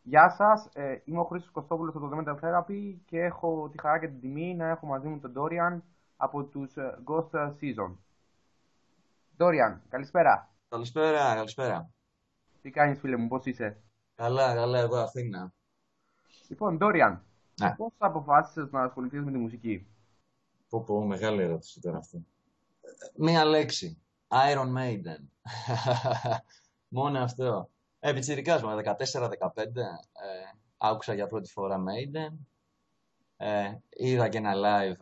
Γεια σας, είμαι ο Χρήστος Κωστόπουλος από το Mental Therapy και έχω τη χαρά και την τιμή να έχω μαζί μου τον Dorian από τους Ghost Season. Dorian, καλησπέρα. Καλησπέρα, καλησπέρα. Τι κάνεις φίλε μου, πώς είσαι? Καλά, καλά, εγώ Αθήνα. Λοιπόν, Dorian, Ναι, πώς αποφάσισες να ασχοληθείς με τη μουσική? πω, μεγάλη ερώτηση τώρα αυτή. Μία λέξη. Iron Maiden. Μόνο αυτό. Πιτσιρικάς μου, 14-15, άκουσα για πρώτη φορά Maiden. Είδα και ένα live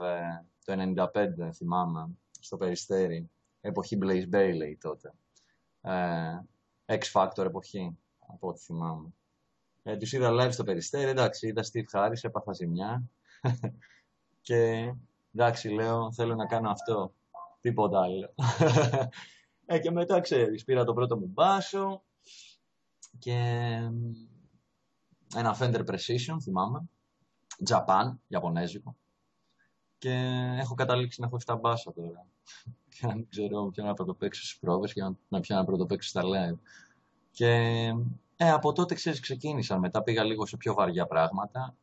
το 95, θυμάμαι, στο Περιστέρι. Εποχή Blaze Bayley τότε. X Factor εποχή, από ό,τι θυμάμαι. Τους είδα live στο Περιστέρι, εντάξει, είδα Steve Harris, έπαθα ζημιά. Και εντάξει, λέω, θέλω να κάνω αυτό. Τίποτα άλλο. Και μετά, ξέρεις, πήρα το πρώτο μου μπάσο και ένα Fender Precision, θυμάμαι. Japan, Ιαπωνέζικο. Και έχω καταλήξει να έχω 7 μπάσα τώρα. Και αν ξέρω ποιο να πρωτοπαίξω στις πρόβες και να ποιο να πρωτοπαίξω στα live. Και από τότε, ξέρεις, ξεκίνησα. Μετά πήγα λίγο σε πιο βαριά πράγματα.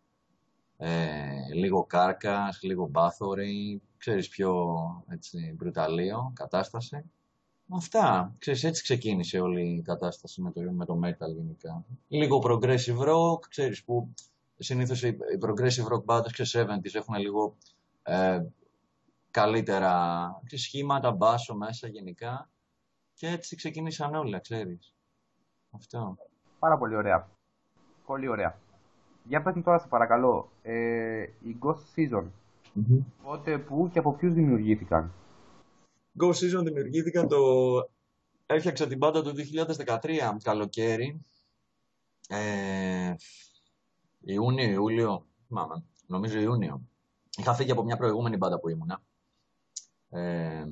Λίγο Κάρκας, λίγο Μπάθορη, ξέρεις, πιο έτσι, μπρουταλίο κατάσταση. Αυτά, ξέρεις, έτσι ξεκίνησε όλη η κατάσταση με το metal γενικά. Λίγο progressive rock, ξέρεις, που συνήθως οι progressive rock bands και 70's έχουν λίγο ε, καλύτερα ξέρεις, σχήματα, μπάσο μέσα γενικά. Και έτσι ξεκίνησαν όλα, ξέρεις. Αυτό. Πάρα πολύ ωραία. Πολύ ωραία. Για πες μου τώρα σε παρακαλώ, οι Ghost Season, πότε, πού και από ποιους δημιουργήθηκαν? Go Season δημιουργήθηκαν Έφτιαξα την μπάντα το 2013, καλοκαίρι. Ε, Ιούνιο, Ιούλιο, θυμάμαι, νομίζω Ιούνιο. Είχα φύγει από μια προηγούμενη μπάντα που ήμουνα. Ε,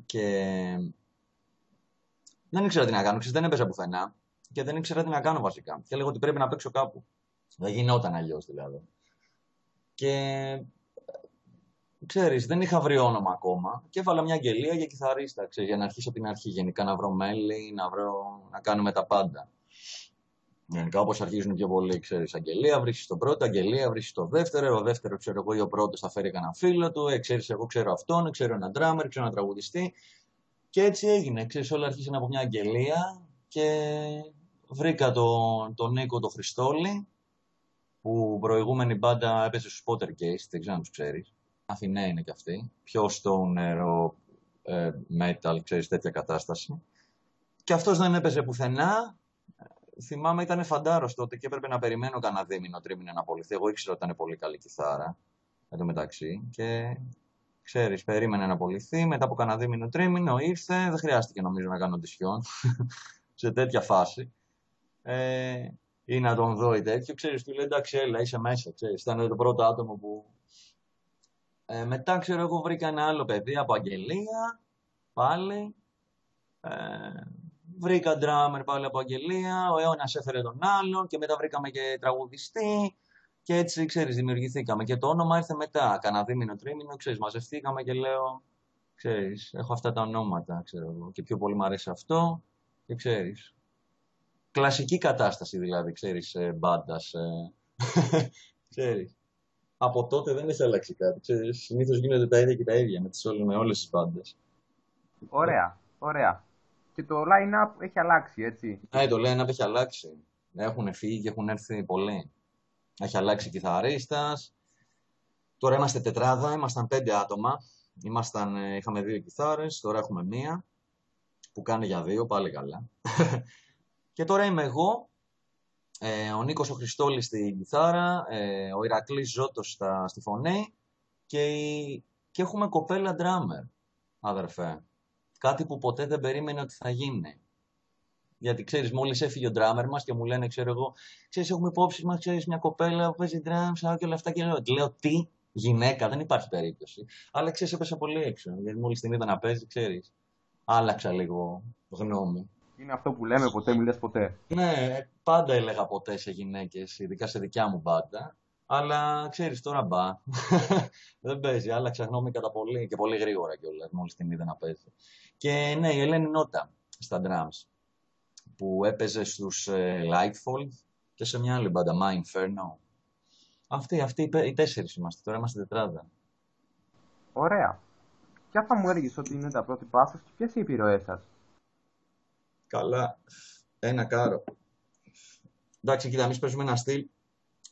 και δεν ήξερα τι να κάνω, ξέρεις, δεν έπαιζα πουθενά και δεν ήξερα τι να κάνω βασικά. Και έλεγα ότι πρέπει να παίξω κάπου. Δεν γινόταν αλλιώς δηλαδή. Και ξέρεις, δεν είχα βρει όνομα ακόμα και έβαλα μια αγγελία για κιθαρίστα, ξέρεις, για να αρχίσω από την αρχή. Γενικά να βρω μέλη, να κάνουμε τα πάντα. Γενικά, όπως αρχίζουν πιο πολύ, ξέρεις, αγγελία, βρίσκεις τον πρώτο, αγγελία, βρίσκεις τον δεύτερο. Ο δεύτερο, ξέρω εγώ, ή ο πρώτος θα φέρει κανένα φίλο του. Ξέρεις, εγώ ξέρω αυτόν, ξέρω έναν drummer, ξέρω έναν τραγουδιστή. Και έτσι έγινε. Ξέρεις, όλα άρχισαν από μια αγγελία και βρήκα τον Νίκο τον Χριστόλη, που προηγούμενη μπάντα έπεσε στους Pottercase, δεν ξέρω αν τους ξέρεις. Αθηναίοι είναι κι αυτοί. Πιο stoner, metal, ξέρεις, τέτοια κατάσταση. Και αυτός δεν έπαιζε πουθενά. Θυμάμαι ήταν φαντάρος τότε και έπρεπε να περιμένω κανένα δίμηνο, τρίμηνο να απολυθεί. Εγώ ήξερα ότι ήταν πολύ καλή κιθάρα εν τω μεταξύ. Και ξέρεις, περίμενε να απολυθεί. Μετά από κανένα δίμηνο, τρίμηνο ήρθε. Δεν χρειάστηκε νομίζω να κάνω οντισιόν σε τέτοια φάση. Ή να τον δω ή τέτοιο. Ξέρεις, του λέει εντάξει, έλα, είσαι μέσα. Ξέρεις, ήταν το πρώτο άτομο που. Μετά ξέρω εγώ βρήκα ένα άλλο παιδί από αγγελία πάλι. Ε, Βρήκα drummer πάλι από αγγελία, ο Αιώνας έφερε τον άλλον και μετά βρήκαμε και τραγουδιστή και έτσι, ξέρεις, δημιουργηθήκαμε. Και το όνομα ήρθε μετά, κανένα δίμηνο, τρίμηνο, ξέρεις, μαζευτήκαμε και λέω, ξέρεις, έχω αυτά τα ονόματα, ξέρω εγώ, και πιο πολύ μου αρέσει αυτό και ξέρεις. Κλασική κατάσταση δηλαδή, ξέρεις, μπάντας, ξέρεις. Από τότε δεν έχει αλλάξει κάτι, ξέρεις, συνήθως γίνονται τα ίδια και τα ίδια με όλες τις μπάντες. Ωραία, ωραία. Και το line-up έχει αλλάξει, έτσι. Ναι, το line-up έχει αλλάξει. Έχουν φύγει και έχουν έρθει πολλοί. Έχει αλλάξει κιθαρίστας. Τώρα είμαστε τετράδα, ήμασταν 5 άτομα. Είχαμε 2 κιθάρες, τώρα έχουμε μία που κάνει για 2, πάλι καλά. Και τώρα είμαι εγώ, ο Νίκος ο Χριστόλης στην κιθάρα, ο Ηρακλής Ζώτος στη φωνή και έχουμε κοπέλα drummer, αδερφέ. Κάτι που ποτέ δεν περίμενε ότι θα γίνει. Γιατί ξέρεις, μόλις έφυγε ο drummer μας και μου λένε, ξέρω εγώ, ξέρεις, έχουμε υπόψη μας, ξέρεις, μια κοπέλα που παίζει drums, και όλα αυτά. Και λέω, τι, γυναίκα, δεν υπάρχει περίπτωση. Αλλά ξέρεις, έπεσα πολύ έξω. Γιατί μόλις την είδα να παίζει, ξέρεις, άλλαξα λίγο γνώμη. Είναι αυτό που λέμε, ποτέ μιλές ποτέ. Ναι, πάντα έλεγα ποτέ σε γυναίκες, ειδικά σε δικιά μου μπάντα. Αλλά ξέρεις, τώρα μπα. Δεν παίζει, άλλαξα γνώμη κατά πολύ και πολύ γρήγορα κιόλας, μόλις την είδα να παίζει. Και ναι, η Ελένη Νότα στα drums, που έπαιζε στους Lightfall, Και σε μια άλλη μπάντα, My Inferno. Αυτοί οι 4 είμαστε, τώρα είμαστε τετράδα. Ωραία. Ποια θα μου έλεγες ότι είναι τα πρότυπά σας και ποιες οι επιρροές σας? Καλά, ένα κάρο. Εντάξει, κοίτα, εμείς παίζουμε ένα στυλ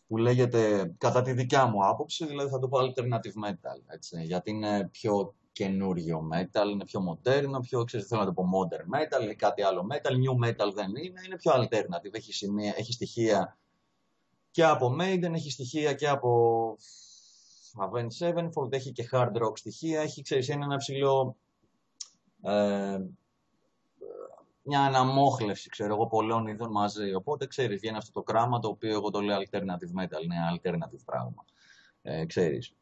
που λέγεται, κατά τη δικιά μου άποψη, δηλαδή θα το πω alternative metal, έτσι, γιατί είναι πιο καινούριο metal, είναι πιο μοντέρνο, πιο, ξέρεις, θέλω να το πω modern metal ή κάτι άλλο metal, new metal δεν είναι πιο alternative, έχει στοιχεία και από Maiden, έχει στοιχεία και από Avenged Sevenfold, έχει και hard rock στοιχεία, έχει, ξέρεις, ένα ψηλό, μια αναμόχλευση, ξέρω εγώ, πολλών ειδών μαζί. Οπότε, ξέρεις, βγαίνει αυτό το κράμα το οποίο εγώ το λέω alternative metal, είναι alternative πράγμα. Ξέρεις.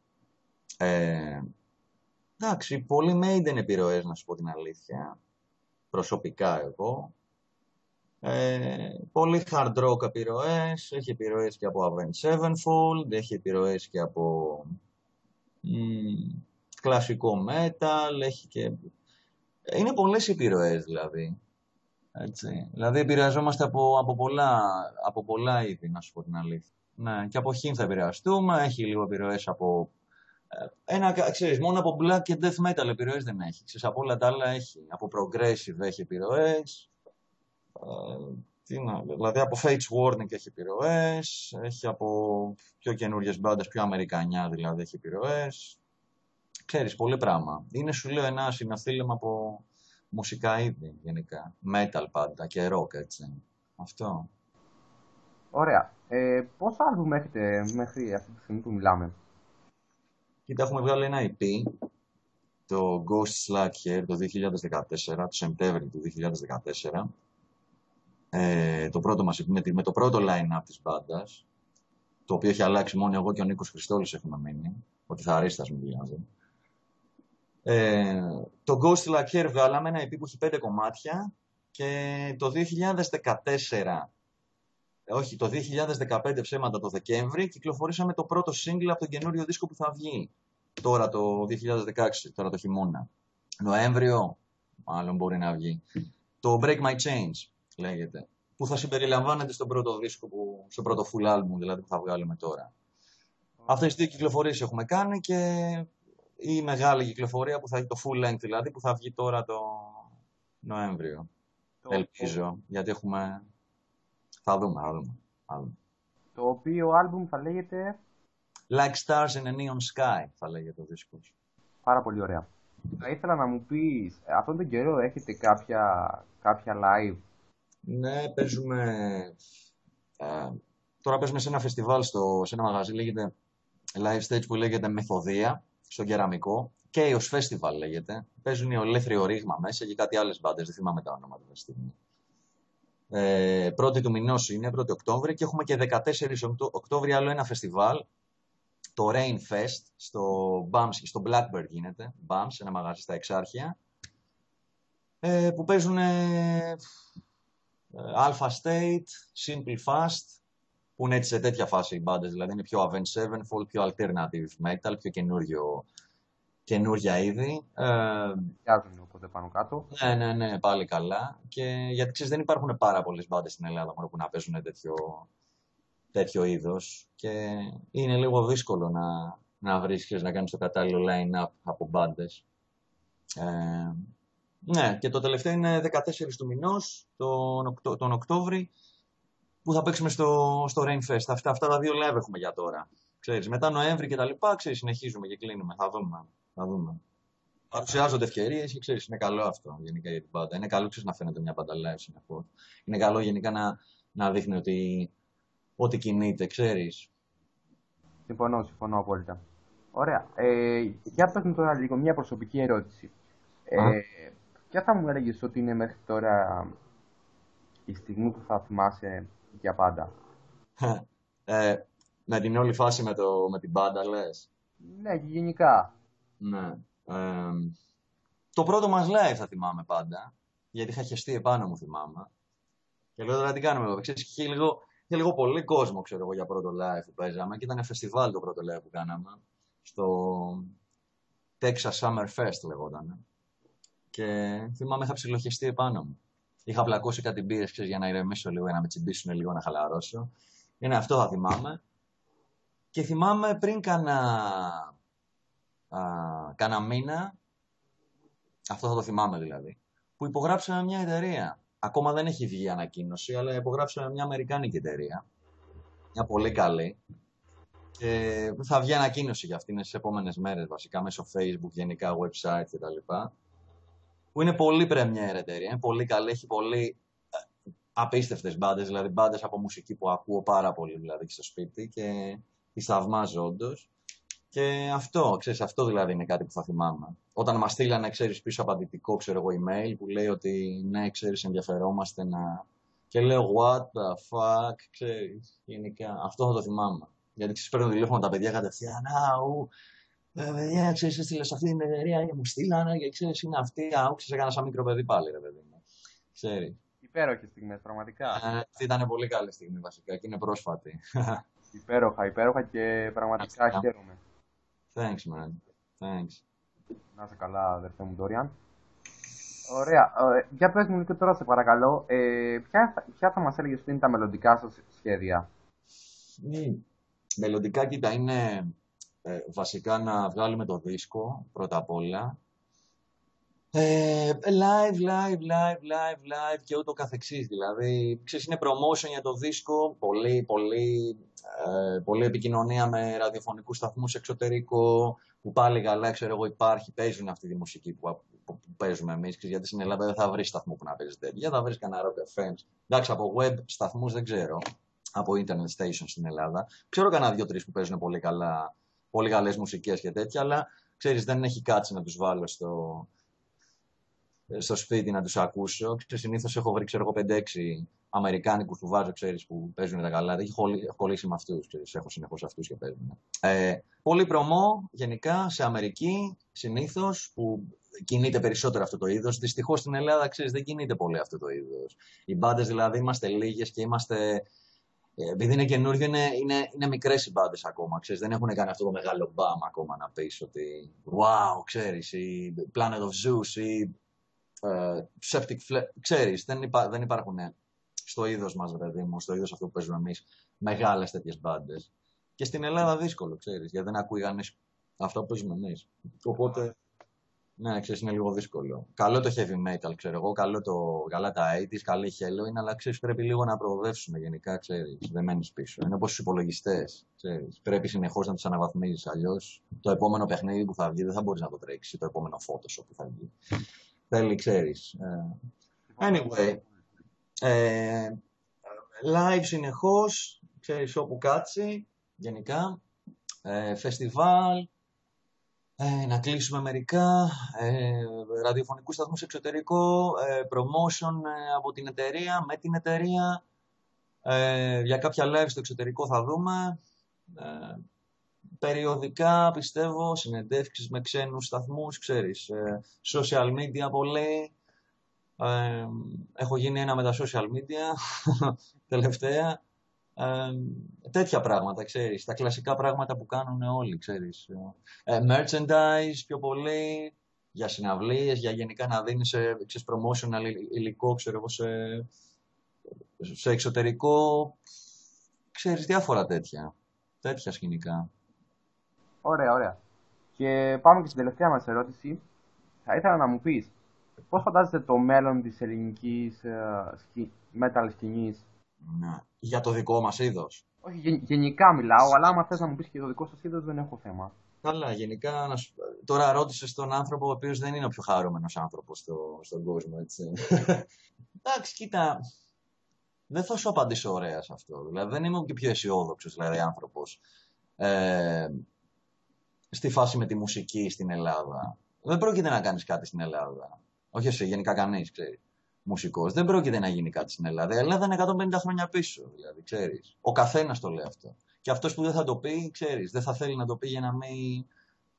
Εντάξει, πολύ Maiden επιρροές, να σου πω την αλήθεια. Προσωπικά εγώ. Πολύ hard rock επιρροές, έχει επιρροές και από Avenged Sevenfold, έχει επιρροές και από κλασικό metal, έχει και... Είναι πολλές επιρροές δηλαδή. Έτσι. Δηλαδή επηρεαζόμαστε από πολλά είδη, να σου πω την αλήθεια. Ναι, και από Χιν θα επηρεαστούμε, έχει λίγο επιρροές από... ξέρεις, μόνο από black και death metal επιρροές δεν έχει. Ξέρεις, από όλα τα άλλα έχει. Από progressive έχει επιρροές. Δηλαδή από Fates Warning έχει επιρροές. Έχει από πιο καινούριες μπάντες, πιο αμερικανιά δηλαδή έχει επιρροές. Ξέρεις, πολύ πράγμα. Είναι, σου λέω, ένα συναθήλευμα από μουσικά είδη γενικά. Metal πάντα και rock, έτσι. Αυτό. Ωραία. Πόσα άλμπουμ έχετε μέχρι αυτή τη στιγμή που μιλάμε? Κοίτα, έχουμε βγάλει ένα EP, το Ghost Slack Here, το 2014, το Σεπτέμβριο του 2014. Το πρώτο μας EP με το πρώτο line-up της μπάντας, το οποίο έχει αλλάξει, μόνο εγώ και ο Νίκος Χριστόλης έχουμε μείνει, ο κιθαρίστας μου δηλαδή. Το Ghost Like Here βγάλαμε ένα EP που έχει 5 κομμάτια και το 2014, όχι, το 2015 ψέματα το Δεκέμβρη, κυκλοφορήσαμε το πρώτο single από τον καινούριο δίσκο που θα βγει τώρα το 2016, τώρα το χειμώνα. Νοέμβριο, μάλλον μπορεί να βγει. Το Break My Chains λέγεται, που θα συμπεριλαμβάνεται στον πρώτο δίσκο, στο πρώτο full album δηλαδή που θα βγάλουμε τώρα. Αυτές τις δύο κυκλοφορίες έχουμε κάνει και η μεγάλη κυκλοφορία που θα έχει το full length δηλαδή που θα βγει τώρα το Νοέμβριο. Ελπίζω, γιατί έχουμε... Θα δούμε. Το οποίο άλμπουμ θα λέγεται... Like Stars in a Neon Sky θα λέγεται ο δίσκος. Πάρα πολύ ωραία. Θα ήθελα να μου πεις, αυτόν τον καιρό έχετε κάποια live? Ναι, παίζουμε... τώρα παίζουμε σε ένα φεστιβάλ, σε ένα μαγαζί, λέγεται live stage που λέγεται Μεθοδία, στο Κεραμικό. Chaos Festival λέγεται. Παίζουν οι Ολέθριο Ρήγμα μέσα και κάτι άλλες μπάντες, δεν θυμάμαι τα ονόματα αυτή τη στιγμή. 1η του μηνός είναι, 1η Οκτώβρη, και έχουμε και 14 Οκτώβρη άλλο ένα φεστιβάλ, το Rain Fest, στο Blackbird γίνεται, Bams, ένα μαγαζί στα Εξάρχεια, που παίζουν Alpha State, Simple Fast, που είναι έτσι σε τέτοια φάση οι μπάντες, δηλαδή είναι πιο Avenged Sevenfold, πιο alternative metal, πιο καινούργια είδη. Πιάζουν οπότε πάνω κάτω. Ναι, πάλι καλά. Και γιατί ξέρεις, δεν υπάρχουν πάρα πολλές μπάντες στην Ελλάδα που να παίζουν τέτοιο είδος. Και είναι λίγο δύσκολο να βρίσκεις, να κάνεις το κατάλληλο line-up από μπάντες. Ναι, και το τελευταίο είναι 14 του μηνός, τον Οκτώβρη, που θα παίξουμε στο Rain Fest. Αυτά τα δύο live έχουμε για τώρα. Ξέρεις, μετά Νοέμβρη και τα λοιπά, ξέρεις, συνεχίζουμε και κλείνουμε. Θα δούμε. Παρουσιάζονται ευκαιρίες και ξέρεις, είναι καλό αυτό γενικά για την μπάντα. Είναι καλό, ξέρεις, να φαίνεται μια μπάντα live συνεχώς. Είναι καλό γενικά να δείχνει ότι κινείται, ξέρεις. Συμφωνώ απόλυτα. Ωραία. Για πες μου τώρα λίγο μια προσωπική ερώτηση. Ποια θα μου έλεγες ότι είναι μέχρι τώρα η στιγμή που θα θυμάσαι για πάντα? Με την όλη φάση με την μπάντα, λες? Ναι, και γενικά. Ναι. Το πρώτο μας live θα θυμάμαι πάντα, γιατί είχα χεστεί επάνω μου, θυμάμαι. Και λέω τώρα τι κάνουμε εδώ. Ξέρεις, είχε λίγο πολύ κόσμο, ξέρω εγώ, για πρώτο live που παίζαμε, και ήταν φεστιβάλ το πρώτο live που κάναμε, στο Texas Summer Fest λεγόταν. Και θυμάμαι είχα ψιλοχεστεί επάνω μου. Είχα πλακώσει κάτι μπύρες, ξέρεις, για να ηρεμήσω λίγο, για να με τσιμπήσουν λίγο, να χαλαρώσω. Είναι αυτό θα θυμάμαι. Και θυμάμαι πριν κάνα μήνα, αυτό θα το θυμάμαι δηλαδή, που υπογράψαμε μια εταιρεία. Ακόμα δεν έχει βγει ανακοίνωση, αλλά υπογράψαμε μια αμερικάνικη εταιρεία. Μια πολύ καλή. Και θα βγει ανακοίνωση για αυτήν στις επόμενες μέρες, βασικά μέσω Facebook, γενικά website κτλ. Που είναι πολύ πρεμιέρα εταιρεία, είναι πολύ καλή, έχει πολύ απίστευτες μπάντες, δηλαδή μπάντες από μουσική που ακούω πάρα πολύ δηλαδή στο σπίτι και τις θαυμάζω όντως. Και αυτό, ξέρεις, αυτό δηλαδή είναι κάτι που θα θυμάμαι. Όταν μας στείλανε, ξέρεις, πίσω απαντητικό, ξέρω εγώ, email που λέει ότι ναι, ξέρεις, ενδιαφερόμαστε να... Και λέω, what the fuck, ξέρεις, γενικά. Αυτό θα το θυμάμαι. Γιατί ξέρεις, παίρνω τηλέφωνο τα παιδιά κατευθείαν, παιδιά, ξέρεις, έστειλε σε αυτή την εταιρεία και μου στείλανε και ξέρεις, είναι αυτή, ξέρεις, έκανα σαν μικρό παιδί πάλι, ρε παιδί μου. Ξέρεις. Υπέροχες στιγμές, πραγματικά. Αυτή ήταν πολύ καλή στιγμή βασικά και είναι πρόσφατη. Υπέροχα και πραγματικά χαίρομαι. Thanks, man. Thanks. Να είσαι καλά, αδερφέ μου, Ντόριαν. Ωραία. Για πες μου λίγο τώρα, σε παρακαλώ, ποια θα μας έλεγες ότι είναι τα μελλοντικά σας σχέδια? Μελλοντικά, κοίτα, είναι βασικά να βγάλουμε το δίσκο πρώτα απ' όλα. Live και ούτω καθεξής. Δηλαδή, ξέρεις, είναι promotion για το δίσκο, πολύ επικοινωνία με ραδιοφωνικούς σταθμούς εξωτερικό, που πάλι καλά, ξέρω εγώ, παίζουν αυτή τη μουσική που παίζουμε εμείς, γιατί στην Ελλάδα δεν θα βρεις σταθμό που να παίζει τέτοια, θα βρεις κανένα rock FM. Εντάξει, από web σταθμούς δεν ξέρω, από internet stations στην Ελλάδα. Ξέρω κανένα 2-3 που παίζουν πολύ καλές μουσικές και τέτοια, αλλά ξέρεις, δεν έχει κάτσει να τους βάλω στο σπίτι να τους ακούσω. Συνήθως έχω βρει, ξέρω εγώ, 5-6 Αμερικάνικους που βάζω, ξέρεις, που παίζουν τα καλά. Έχω κολλήσει με αυτούς, ξέρεις, έχω συνεχώς αυτούς και παίζουν. Πολύ προμώ, γενικά, σε Αμερική, συνήθως, που κινείται περισσότερο αυτό το είδος. Δυστυχώς στην Ελλάδα, ξέρεις, δεν κινείται πολύ αυτό το είδος. Οι μπάντες, δηλαδή, είμαστε λίγες και είμαστε... Επειδή είναι καινούριο, είναι μικρές οι μπάντες ακόμα, ξέρεις, δεν έχουν κάνει αυτό το μεγάλο μπαμ ακόμα να πεις ότι wow, ξέρεις, η Planet of Zeus ή Septic Flesh, ξέρεις, δεν υπάρχουν στο είδος μας, παιδί μου, στο είδος αυτό που παίζουμε εμείς, μεγάλες τέτοιες μπάντες. Και στην Ελλάδα δύσκολο, ξέρεις, γιατί δεν ακούει κανείς αυτό που παίζουμε εμείς. Οπότε, ναι, ξέρεις, είναι λίγο δύσκολο. Καλό το heavy metal, ξέρω εγώ, καλά τα 80s, καλή η Halloween, αλλά ξέρεις, πρέπει λίγο να προοδεύσουμε γενικά, ξέρεις, δεν μένεις πίσω. Είναι όπως στους υπολογιστές, ξέρεις, πρέπει συνεχώς να τους αναβαθμίζεις, αλλιώς το επόμενο παιχνίδι που θα βγει δεν θα μπορείς να το τρέξεις, το επόμενο Photoshop που θα βγει. Θέλει, ξέρεις. Anyway, live συνεχώς, ξέρεις, όπου κάτσει, γενικά, φεστιβάλ, να κλείσουμε μερικά, ραδιοφωνικούς σταθμούς εξωτερικό, promotion από την εταιρεία, με την εταιρεία, για κάποια live στο εξωτερικό θα δούμε, περιοδικά, πιστεύω, συνεντεύξεις με ξένους σταθμούς, ξέρεις, social media πολύ. Έχω γίνει ένα με τα social media, τελευταία. Τέτοια πράγματα, ξέρεις, τα κλασικά πράγματα που κάνουν όλοι, ξέρεις. Merchandise πιο πολύ, για συναυλίες, για γενικά να δίνεις promotional υλικό, ξέρω εγώ, σε εξωτερικό, ξέρεις, διάφορα τέτοια σκηνικά. Ωραία. Και πάμε και στην τελευταία μας ερώτηση. Θα ήθελα να μου πεις, πώς φαντάζεσαι το μέλλον της ελληνικής metal σκηνής? Ναι. Για το δικό μας είδος. Όχι, γενικά μιλάω, αλλά άμα θες να μου πεις και το δικό σας είδος, δεν έχω θέμα. Καλά, γενικά, τώρα ρώτησες τον άνθρωπο ο οποίος δεν είναι ο πιο χαρούμενος άνθρωπος στον κόσμο, έτσι. Εντάξει, κοίτα, δεν θα σου απαντήσω ωραία σε αυτό. Δηλαδή, δεν είμαι και πιο αισιόδοξος, δηλαδή, άνθρωπος. Στη φάση με τη μουσική στην Ελλάδα. Δεν πρόκειται να κάνεις κάτι στην Ελλάδα. Όχι εσύ, γενικά κανείς, ξέρεις. Μουσικός. Δεν πρόκειται να γίνει κάτι στην Ελλάδα. Η Ελλάδα είναι 150 χρόνια πίσω, δηλαδή, ξέρεις. Ο καθένας το λέει αυτό. Και αυτός που δεν θα το πει, ξέρεις, δεν θα θέλει να το πει για να μην.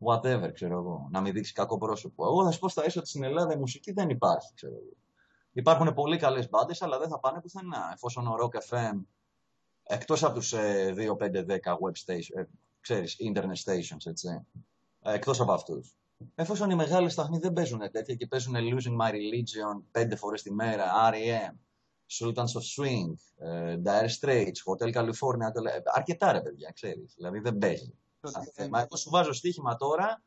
Whatever, ξέρω εγώ. Να μην δείξει κακό πρόσωπο. Εγώ θα σου πω στα ίσα ότι στην Ελλάδα η μουσική δεν υπάρχει, ξέρω εγώ. Υπάρχουν πολύ καλές μπάντες, αλλά δεν θα πάνε πουθενά. Εφόσον ο Rock FM, εκτός από τους 2, 5, 10 web station, ξέρεις, internet stations, έτσι. Εκτός από αυτούς. Εφόσον οι μεγάλες σταθμοί δεν παίζουν τέτοια και παίζουν Losing My Religion 5 φορές τη μέρα, R.E.M., Sultans of Swing, Dire Straits, Hotel California, αρκετά ρε παιδιά, ξέρεις. Δηλαδή δεν παίζει. Θέμα. Εγώ σου βάζω στοίχημα τώρα,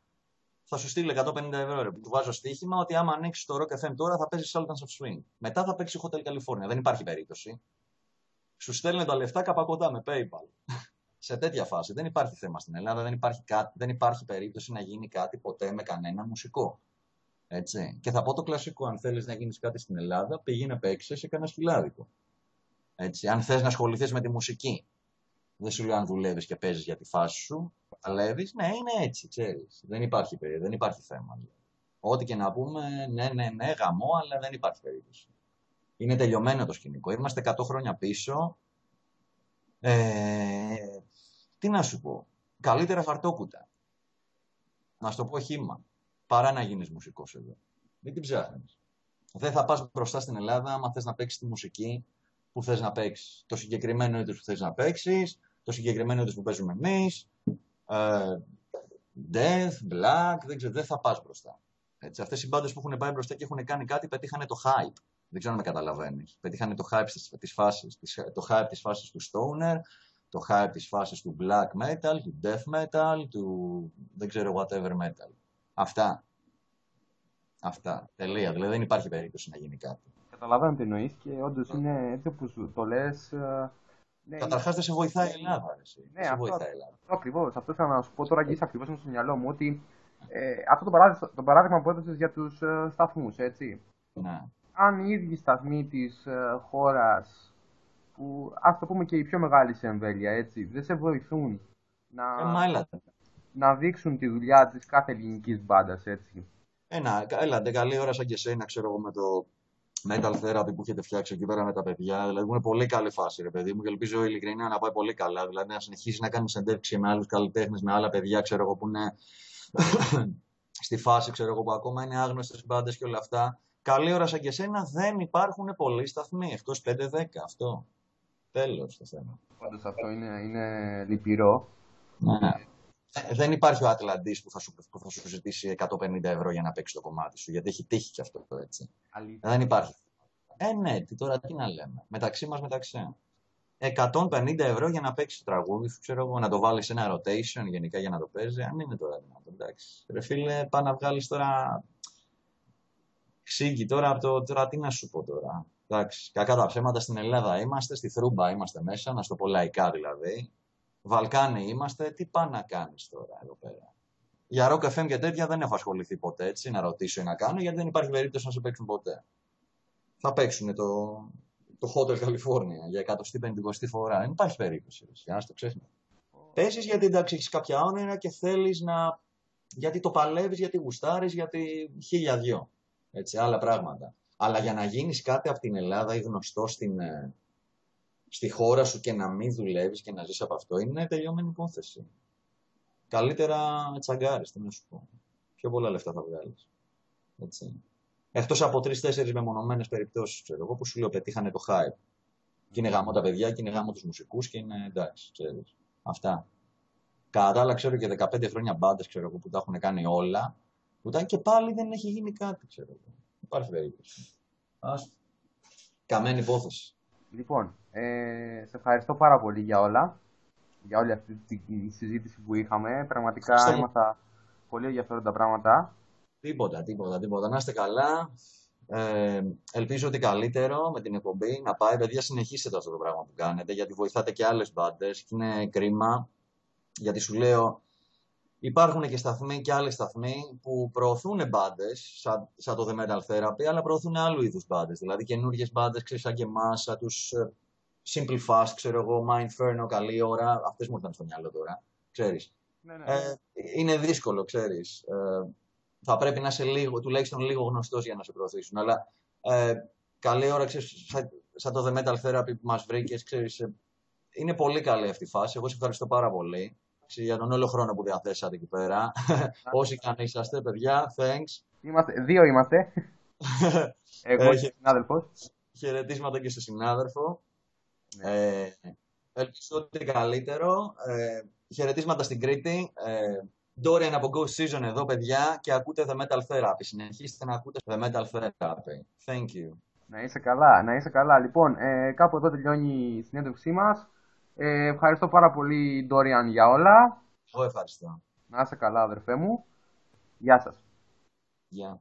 θα σου στείλω 150 ευρώ ρε, που του βάζω στοίχημα ότι άμα ανοίξει το Rock FM τώρα θα παίζει Sultans of Swing. Μετά θα παίξει Hotel California. Δεν υπάρχει περίπτωση. Σου στέλνουν τα λεφτά καπακωτά με PayPal. Σε τέτοια φάση. Δεν υπάρχει θέμα στην Ελλάδα, δεν υπάρχει περίπτωση να γίνει κάτι ποτέ με κανένα μουσικό. Έτσι. Και θα πω το κλασικό: αν θέλεις να γίνεις κάτι στην Ελλάδα, πήγαινε παίξε σε κανένα σκυλάδικο. Έτσι. Αν θες να ασχοληθείς με τη μουσική, δεν σου λέω αν δουλεύεις και παίζεις για τη φάση σου, παλεύεις, ναι, είναι έτσι, ξέρεις. Δεν υπάρχει θέμα. Ό,τι και να πούμε, ναι, γαμό, αλλά δεν υπάρχει περίπτωση. Είναι τελειωμένο το σκηνικό. Είμαστε 100 χρόνια πίσω. Τι να σου πω. Καλύτερα χαρτόκουτα. Να σου το πω χύμα. Παρά να γίνεις μουσικός εδώ. Μην την ψάχνεις. Δεν θα πας μπροστά στην Ελλάδα άμα θες να παίξεις τη μουσική που θες να παίξεις. Το συγκεκριμένο είδος που θες να παίξεις, το συγκεκριμένο είδος που παίζουμε εμείς, Death, Black, δεν ξέρω, δεν θα πας μπροστά. Έτσι, αυτές οι μπάντες που έχουν πάει μπροστά και έχουν κάνει κάτι πετύχανε το hype. Δεν ξέρω αν με καταλαβαίνεις. Πετύχανε το hype της φάσης, το hype της φάσης του Stoner, το hype της φάσης του Black Metal, του Death Metal, του δεν ξέρω whatever metal. Αυτά. Τελεία. Δηλαδή δεν υπάρχει περίπτωση να γίνει κάτι. Καταλαβαίνω τι εννοείς και όντως είναι έτσι όπως το λες. Ναι, καταρχάς δεν σε βοηθάει η Ελλάδα. Ναι, αυτό ακριβώς. Αυτό ήθελα να σου πω τώρα και είσαι ακριβώς στο μυαλό μου ότι αυτό το παράδειγμα που έδωσες για τους σταθμούς, έτσι. Ναι. Αν οι ίδιοι σταθμοί της χώρας, που ας το πούμε και οι πιο μεγάλοι σε εμβέλεια, έτσι, δεν σε βοηθούν να δείξουν τη δουλειά της κάθε ελληνικής μπάντας, έτσι. Έλατε, καλή ώρα σαν και εσένα, ξέρω εγώ, με το Metal Therapy που έχετε φτιάξει εκεί πέρα με τα παιδιά. Δηλαδή, είναι πολύ καλή φάση, ρε παιδί μου, και ελπίζω ειλικρινά να πάει πολύ καλά. Δηλαδή, να συνεχίσει να κάνει συνεντεύξει με άλλους καλλιτέχνες, με άλλα παιδιά, ξέρω εγώ, που είναι στη φάση, ξέρω εγώ, που ακόμα είναι άγνωστες μπάντες και όλα αυτά. Καλή ώρα σαν και εσένα, δεν υπάρχουν πολλοί σταθμοί, εκτός 5-10. Αυτό. Τέλος το θέμα. Πάντως αυτό είναι λυπηρό. Ναι. Δεν υπάρχει ο Ατλαντής που θα σου ζητήσει 150 ευρώ για να παίξει το κομμάτι σου, γιατί έχει τύχει και αυτό, έτσι. Αλήθεια. Δεν υπάρχει. Ναι, τώρα τι να λέμε. Μεταξύ μας. 150 ευρώ για να παίξει το τραγούδι σου, ξέρω εγώ, να το βάλεις σε ένα rotation γενικά για να το παίζει. Αν είναι τώρα δυνατόν, εντάξει. Ρε φίλε, πά να βγάλεις τώρα ξύγκι τώρα από το. Τώρα τι να σου πω τώρα. Εντάξει, κακά τα ψέματα, στην Ελλάδα είμαστε, στη Θρούμπα είμαστε μέσα, να στο πω λαϊκά δηλαδή. Βαλκάνοι είμαστε, τι πά να κάνεις τώρα εδώ πέρα. Για Rock FM και τέτοια δεν έχω ασχοληθεί ποτέ, έτσι, να ρωτήσω ή να κάνω, γιατί δεν υπάρχει περίπτωση να σε παίξουν ποτέ. Θα παίξουν το Hotel California για 150η φορά. Δεν υπάρχει περίπτωση, για να το ξέρεις. Παίζεις γιατί εντάξει έχεις κάποια όνειρα και θέλεις να. Γιατί το παλεύεις, γιατί γουστάρεις, γιατί 1002. Έτσι, άλλα πράγματα. Αλλά για να γίνεις κάτι από την Ελλάδα ή γνωστό στη χώρα σου και να μην δουλεύεις και να ζεις από αυτό, είναι τελειωμένη υπόθεση. Καλύτερα τσαγκάρεις, τι να σου πω. Πιο πολλά λεφτά θα βγάλεις. Έτσι. Εκτός από 3-4 μεμονωμένες περιπτώσεις, ξέρω εγώ, που σου λέω πετύχανε το hype. Και είναι γάμο τα παιδιά και είναι γάμο τους μουσικούς και είναι εντάξει, ξέρεις. Αυτά. Κατά άλλα, ξέρω και 15 χρόνια μπάντες, ξέρω εγώ, που τα έχουν κάνει όλα, που και πάλι δεν έχει γίνει κάτι, ξέρω εγώ. Υπάρχει περίπτωση. Καμένη υπόθεση. Λοιπόν, σε ευχαριστώ πάρα πολύ για όλα. Για όλη αυτή τη συζήτηση που είχαμε. Πραγματικά έμαθα πολύ ενδιαφέροντα πράγματα. Τίποτα. Να είστε καλά. Ελπίζω ότι καλύτερο με την εκπομπή να πάει. Παιδιά, συνεχίστε αυτό το πράγμα που κάνετε, γιατί βοηθάτε και άλλες μπάντες και είναι κρίμα. Γιατί σου λέω, υπάρχουν και σταθμοί και άλλοι σταθμοί που προωθούν μπάντες, σαν το The Metal Therapy, αλλά προωθούν άλλου είδους μπάντες. Δηλαδή καινούργιες μπάντες, ξέρεις, σαν και εμάς, σαν τους Simple Fast, ξέρω εγώ, Mindferno, καλή ώρα. Αυτές μου ήρθαν στο μυαλό τώρα, ξέρεις. Ναι. Είναι δύσκολο, ξέρεις. Θα πρέπει να είσαι τουλάχιστον λίγο γνωστός για να σε προωθήσουν. Αλλά καλή ώρα, ξέρεις, σαν το The Metal Therapy που μας βρήκες, ξέρεις, είναι πολύ καλή αυτή η φάση. Εγώ σε ευχαριστώ πάρα πολύ για τον όλο χρόνο που διαθέσατε εκεί πέρα. Όσοι καν είσαστε, παιδιά, thanks. Δύο είμαστε. Εγώ και συνάδελφος. Χαιρετίσματα και στο συνάδελφο. Ελπίζω ότι καλύτερο. Χαιρετίσματα στην Κρήτη. Dorian από Ghost Season εδώ, παιδιά, και ακούτε The Metal Therapy. Συνεχίστε να ακούτε The Metal Therapy. Thank you. Να είσαι καλά, να είσαι καλά. Λοιπόν, κάπου εδώ τελειώνει η συνέντευξή μας. Ευχαριστώ πάρα πολύ, Dorian, για όλα. Εγώ ευχαριστώ. Να είσαι καλά, αδερφέ μου. Γεια σας. Γεια.